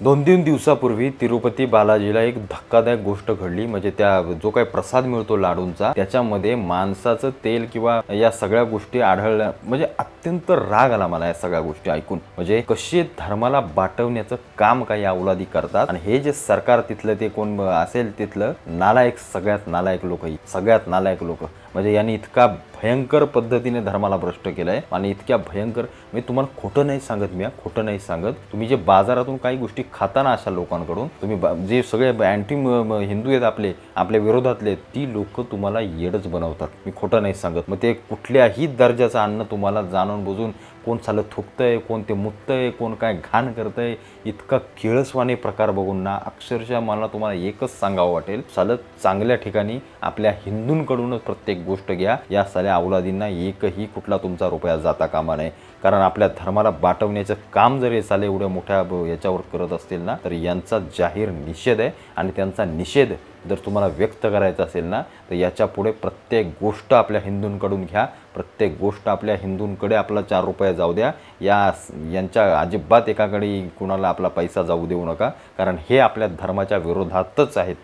2-3 दिवसापूर्वी तिरुपती बालाजीला एक धक्कादायक गोष्ट घडली। म्हणजे त्या जो काही प्रसाद मिळतो लाडूंचा, त्याच्यामध्ये मांसाचं तेल किंवा या सगळ्या गोष्टी आढळल्या। म्हणजे अत्यंत राग आला मला या सगळ्या गोष्टी ऐकून। म्हणजे कशी धर्माला बाटवण्याचं काम काही अवलादी करतात आणि हे जे सरकार तिथलं ते कोण असेल तिथलं नालायक, सगळ्यात नालायक लोक, सगळ्यात नालायक लोक। म्हणजे यांनी इतका भयंकर पद्धतीने धर्माला भ्रष्ट केलंय आणि इतक्या भयंकर, मी तुम्हाला खोटं नाही सांगत, मी खोटं नाही सांगत। तुम्ही जे बाजारातून काही गोष्टी खाताना अशा लोकांकडून, तुम्ही जे सगळे अँटी हिंदू आहेत आपल्या विरोधातले, ती लोक तुम्हाला येडच बनवतात। मी खोटं नाही सांगत। मग ते कुठल्याही दर्जाचं अन्न तुम्हाला जाणून बुजून कोण चालत थुकतंय, कोण ते मुततंय, कोण काय घाण करतंय, इतका किळसवाणी प्रकार बघून ना अक्षरशः मला तुम्हाला एकच सांगावं वाटेल, चालत चांगल्या ठिकाणी आपल्या हिंदूंकडूनच प्रत्येक गोष्ट घ्या। या साऱ्या अवलादींना एकही कुठला तुमचा रुपया जाता कामा नये। कारण आपल्या धर्माला बाटवण्याचं काम जर हे साले एवढ्या मोठ्या याच्यावर करत असतील ना, तर यांचा जाहीर निषेध आहे। आणि त्यांचा निषेध जर तुम्हाला व्यक्त करायचा असेल ना, तर याच्या पुढे प्रत्येक गोष्ट आपल्या हिंदूंकडून घ्या, प्रत्येक गोष्ट आपल्या हिंदूंकडे आपला 4 रुपये जाऊ द्या। यांच्या अजिबात एकाकडे कुणाला आपला पैसा जाऊ देऊ नका, कारण हे आपल्या धर्माच्या विरोधातच आहेत।